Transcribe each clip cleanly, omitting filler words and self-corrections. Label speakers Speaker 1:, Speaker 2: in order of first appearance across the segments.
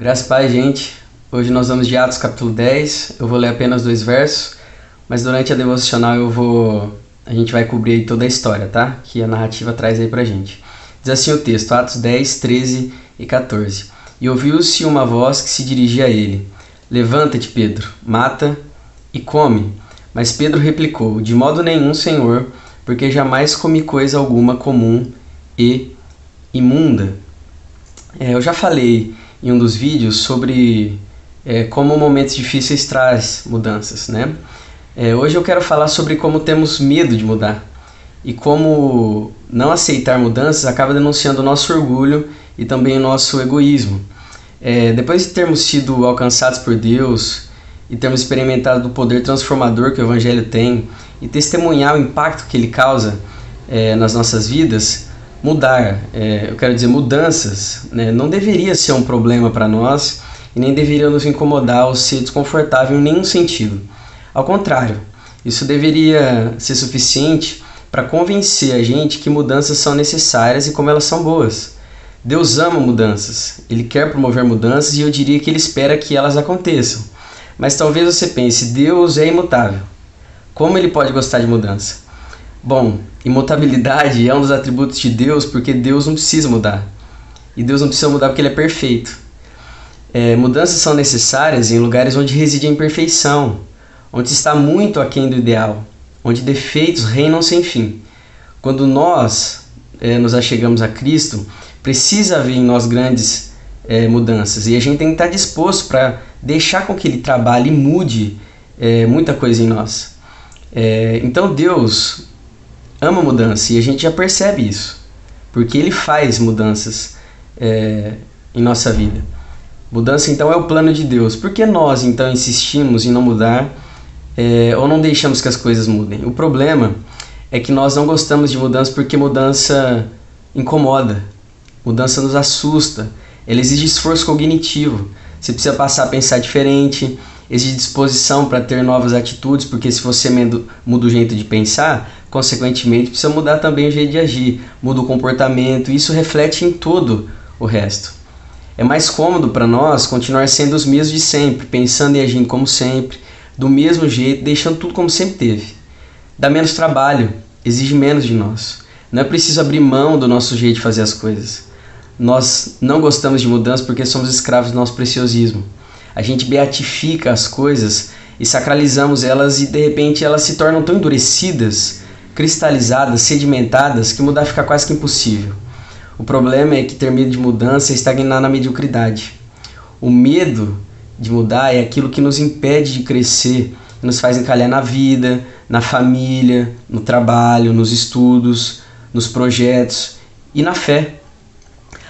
Speaker 1: Graças a Pai, gente. Hoje nós vamos de Atos capítulo 10. Eu vou ler apenas 2 versos, mas durante a devocional a gente vai cobrir aí toda a história, tá? Que a narrativa traz aí pra gente. Diz assim o texto, Atos 10, 13 e 14. E ouviu-se uma voz que se dirigia a ele: Levanta-te, Pedro, mata e come. Mas Pedro replicou: De modo nenhum, Senhor, porque jamais comi coisa alguma comum e imunda. Eu já falei em um dos vídeos sobre como momentos difíceis traz mudanças, né? Hoje eu quero falar sobre como temos medo de mudar e como não aceitar mudanças acaba denunciando o nosso orgulho e também o nosso egoísmo. Depois de termos sido alcançados por Deus e termos experimentado o poder transformador que o Evangelho tem e testemunhar o impacto que ele causa nas nossas vidas, eu quero dizer mudanças, né, não deveria ser um problema para nós e nem deveria nos incomodar ou ser desconfortável em nenhum sentido. Ao contrário, isso deveria ser suficiente para convencer a gente que mudanças são necessárias e como elas são boas. Deus ama mudanças, Ele quer promover mudanças e eu diria que Ele espera que elas aconteçam. Mas talvez você pense, Deus é imutável. Como Ele pode gostar de mudança? Bom, imutabilidade é um dos atributos de Deus porque Deus não precisa mudar. E Deus não precisa mudar porque Ele é perfeito. Mudanças são necessárias em lugares onde reside a imperfeição, onde está muito aquém do ideal, onde defeitos reinam sem fim. Quando nós nos achegamos a Cristo, precisa haver em nós grandes mudanças. E a gente tem que estar disposto para deixar com que Ele trabalhe e mude muita coisa em nós. Então Deus ama mudança e a gente já percebe isso, porque Ele faz mudanças em nossa vida. Mudança então é o plano de Deus. Por que nós então insistimos em não mudar ou não deixamos que as coisas mudem? O problema é que nós não gostamos de mudança porque mudança incomoda, mudança nos assusta, ela exige esforço cognitivo. Você precisa passar a pensar diferente, exige disposição para ter novas atitudes, porque se você muda o jeito de pensar, consequentemente precisa mudar também o jeito de agir, muda o comportamento, e isso reflete em todo o resto. É mais cômodo para nós continuar sendo os mesmos de sempre, pensando e agindo como sempre, do mesmo jeito, deixando tudo como sempre teve. Dá menos trabalho, exige menos de nós. Não é preciso abrir mão do nosso jeito de fazer as coisas. Nós não gostamos de mudança porque somos escravos do nosso preciosismo. A gente beatifica as coisas e sacralizamos elas e de repente elas se tornam tão endurecidas, cristalizadas, sedimentadas, que mudar fica quase que impossível. O problema é que ter medo de mudança é estagnar na mediocridade. O medo de mudar é aquilo que nos impede de crescer, nos faz encalhar na vida, na família, no trabalho, nos estudos, nos projetos e na fé.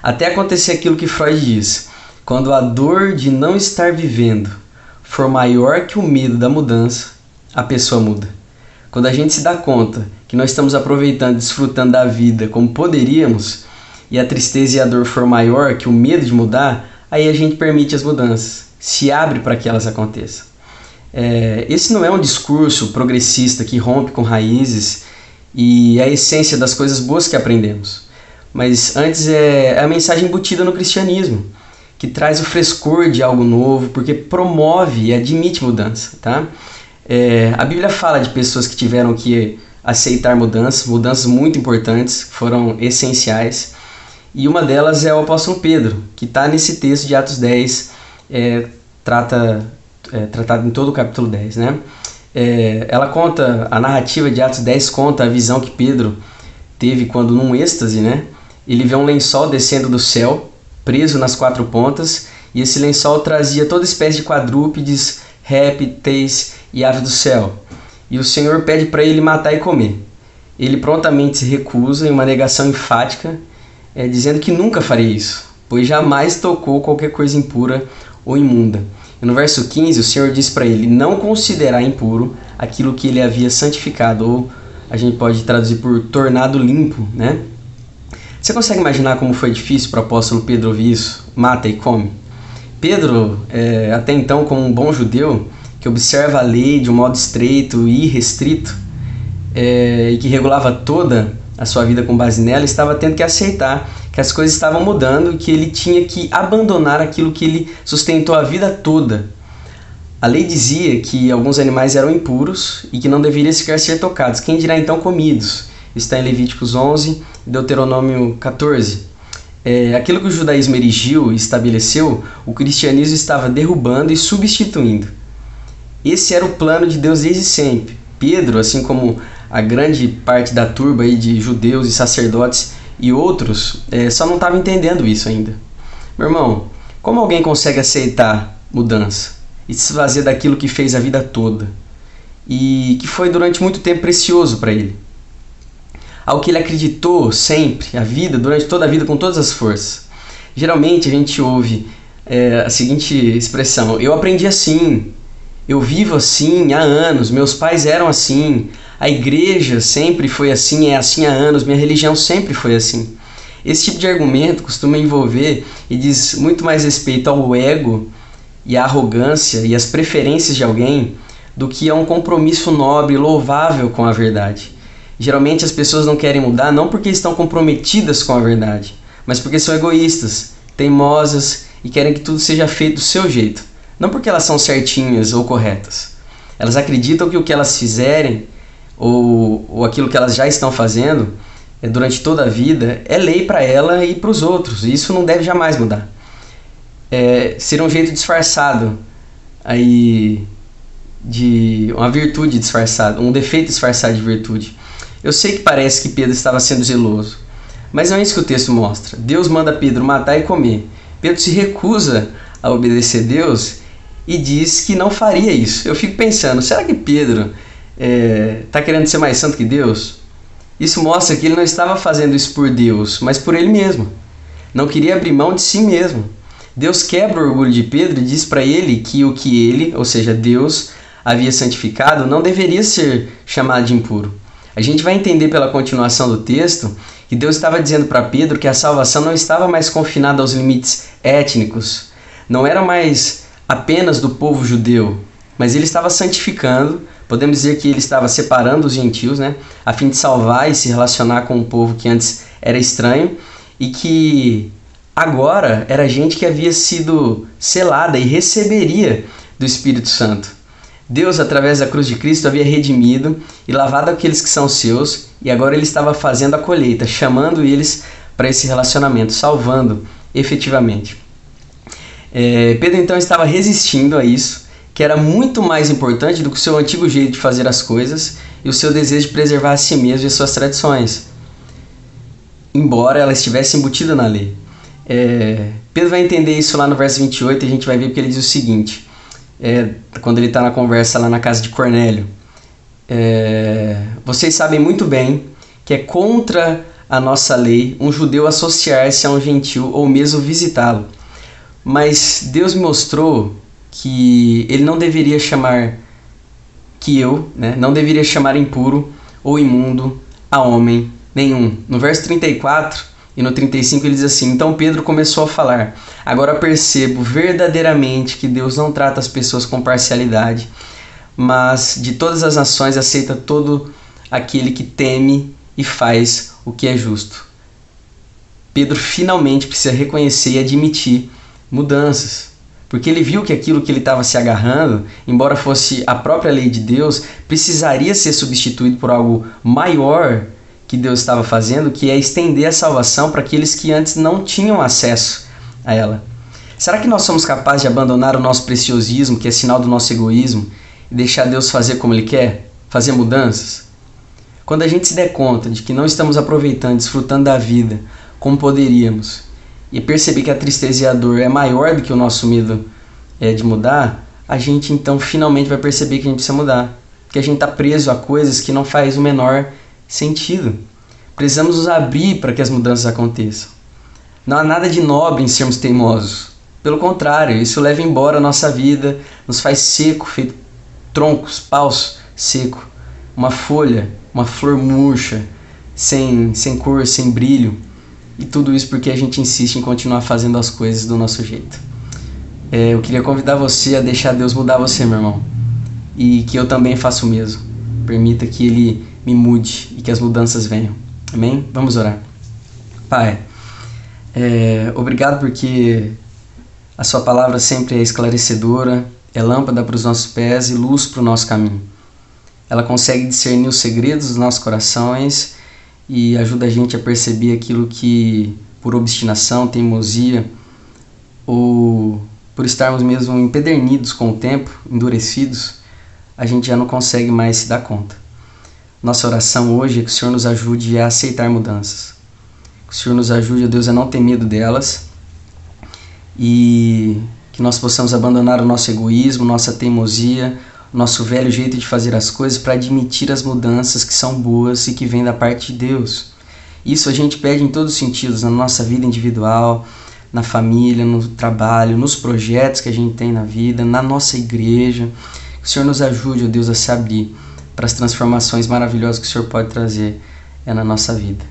Speaker 1: Até acontecer aquilo que Freud diz: quando a dor de não estar vivendo for maior que o medo da mudança, a pessoa muda. Quando a gente se dá conta que nós estamos aproveitando e desfrutando da vida como poderíamos, e a tristeza e a dor for maior que o medo de mudar, aí a gente permite as mudanças, se abre para que elas aconteçam. Esse não é um discurso progressista que rompe com raízes e a essência das coisas boas que aprendemos, mas antes é a mensagem embutida no cristianismo, que traz o frescor de algo novo, porque promove e admite mudança, tá? A Bíblia fala de pessoas que tiveram que aceitar mudanças muito importantes, foram essenciais, e uma delas é o apóstolo Pedro, que está nesse texto de Atos 10, tratado em todo o capítulo 10, né? A narrativa de Atos 10 conta a visão que Pedro teve quando, num êxtase, né, ele vê um lençol descendo do céu, preso nas 4 pontas, e esse lençol trazia toda espécie de quadrúpedes, répteis e aves do céu. E o Senhor pede para ele matar e comer. Ele prontamente se recusa em uma negação enfática, dizendo que nunca faria isso, pois jamais tocou qualquer coisa impura ou imunda. E no verso 15, o Senhor diz para ele não considerar impuro aquilo que ele havia santificado, ou a gente pode traduzir por tornado limpo, né? Você consegue imaginar como foi difícil para o apóstolo Pedro ouvir isso? Mata e come. Pedro, até então como um bom judeu, que observa a lei de um modo estreito e irrestrito, e que regulava toda a sua vida com base nela, estava tendo que aceitar que as coisas estavam mudando e que ele tinha que abandonar aquilo que ele sustentou a vida toda. A lei dizia que alguns animais eram impuros e que não deveriam sequer ser tocados, quem dirá então comidos. Está em Levíticos 11 e Deuteronômio 14. Aquilo que o judaísmo erigiu e estabeleceu, o cristianismo estava derrubando e substituindo. Esse era o plano de Deus desde sempre. Pedro, assim como a grande parte da turba aí de judeus e sacerdotes e outros, só não estava entendendo isso ainda. Meu irmão, como alguém consegue aceitar mudança e se desfazer daquilo que fez a vida toda e que foi durante muito tempo precioso para ele? Ao que ele acreditou sempre, durante toda a vida, com todas as forças. Geralmente a gente ouve a seguinte expressão: eu aprendi assim, eu vivo assim há anos, meus pais eram assim, a igreja sempre foi assim, é assim há anos, minha religião sempre foi assim. Esse tipo de argumento costuma envolver e diz muito mais respeito ao ego e à arrogância e às preferências de alguém do que a um compromisso nobre e louvável com a verdade. Geralmente as pessoas não querem mudar não porque estão comprometidas com a verdade, mas porque são egoístas, teimosas e querem que tudo seja feito do seu jeito. Não porque elas são certinhas ou corretas. Elas acreditam que o que elas fizerem ou aquilo que elas já estão fazendo durante toda a vida é lei para ela e para os outros. E isso não deve jamais mudar. Ser um jeito disfarçado aí de uma virtude disfarçada, um defeito disfarçado de virtude. Eu sei que parece que Pedro estava sendo zeloso, mas não é isso que o texto mostra. Deus manda Pedro matar e comer. Pedro se recusa a obedecer a Deus e diz que não faria isso. Eu fico pensando, será que Pedro está querendo ser mais santo que Deus? Isso mostra que ele não estava fazendo isso por Deus, mas por ele mesmo. Não queria abrir mão de si mesmo. Deus quebra o orgulho de Pedro e diz para ele que o que ele, ou seja, Deus, havia santificado não deveria ser chamado de impuro. A gente vai entender pela continuação do texto que Deus estava dizendo para Pedro que a salvação não estava mais confinada aos limites étnicos, não era mais apenas do povo judeu, mas ele estava santificando, podemos dizer que ele estava separando os gentios, a fim de salvar e se relacionar com um povo que antes era estranho e que agora era gente que havia sido selada e receberia do Espírito Santo. Deus, através da cruz de Cristo, havia redimido e lavado aqueles que são seus, e agora ele estava fazendo a colheita, chamando eles para esse relacionamento, salvando efetivamente. Pedro então estava resistindo a isso, que era muito mais importante do que o seu antigo jeito de fazer as coisas e o seu desejo de preservar a si mesmo e suas tradições, embora ela estivesse embutida na lei. Pedro vai entender isso lá no verso 28 e a gente vai ver porque ele diz o seguinte, quando ele está na conversa lá na casa de Cornélio: vocês sabem muito bem que é contra a nossa lei um judeu associar-se a um gentil ou mesmo visitá-lo. Mas Deus me mostrou que ele não deveria chamar, não deveria chamar impuro ou imundo a homem nenhum. No verso 34 e no 35 ele diz assim: então Pedro começou a falar: agora percebo verdadeiramente que Deus não trata as pessoas com parcialidade, mas de todas as nações aceita todo aquele que teme e faz o que é justo. Pedro finalmente precisa reconhecer e admitir mudanças, porque ele viu que aquilo que ele estava se agarrando, embora fosse a própria lei de Deus, precisaria ser substituído por algo maior que Deus estava fazendo, que é estender a salvação para aqueles que antes não tinham acesso a ela. Será que nós somos capazes de abandonar o nosso preciosismo, que é sinal do nosso egoísmo, e deixar Deus fazer como Ele quer? Fazer mudanças? Quando a gente se der conta de que não estamos aproveitando, desfrutando da vida como poderíamos, e perceber que a tristeza e a dor é maior do que o nosso medo de mudar, a gente então finalmente vai perceber que a gente precisa mudar. Que a gente está preso a coisas que não faz o menor sentido. Precisamos nos abrir para que as mudanças aconteçam. Não há nada de nobre em sermos teimosos. Pelo contrário, isso leva embora a nossa vida, nos faz seco, feito troncos, paus seco, uma folha, uma flor murcha, sem cor, sem brilho. E tudo isso porque a gente insiste em continuar fazendo as coisas do nosso jeito. Eu queria convidar você a deixar Deus mudar você, meu irmão. E que eu também faça o mesmo. Permita que Ele me mude e que as mudanças venham. Amém? Vamos orar. Pai, Obrigado porque a sua palavra sempre é esclarecedora, é lâmpada para os nossos pés e luz para o nosso caminho. Ela consegue discernir os segredos dos nossos corações e ajuda a gente a perceber aquilo que, por obstinação, teimosia ou por estarmos mesmo empedernidos com o tempo, endurecidos, a gente já não consegue mais se dar conta. Nossa oração hoje é que o Senhor nos ajude a aceitar mudanças. Que o Senhor nos ajude, ó Deus, a não ter medo delas e que nós possamos abandonar o nosso egoísmo, nossa teimosia, o nosso velho jeito de fazer as coisas para admitir as mudanças que são boas e que vêm da parte de Deus. Isso a gente pede em todos os sentidos, na nossa vida individual, na família, no trabalho, nos projetos que a gente tem na vida, na nossa igreja. Que o Senhor nos ajude, ó Deus, a se abrir para as transformações maravilhosas que o Senhor pode trazer na nossa vida.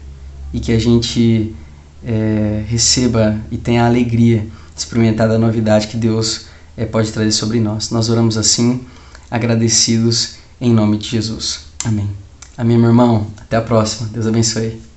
Speaker 1: E que a gente receba e tenha a alegria de experimentar da novidade que Deus pode trazer sobre nós. Nós oramos assim, agradecidos em nome de Jesus. Amém. Amém, meu irmão. Até a próxima. Deus abençoe.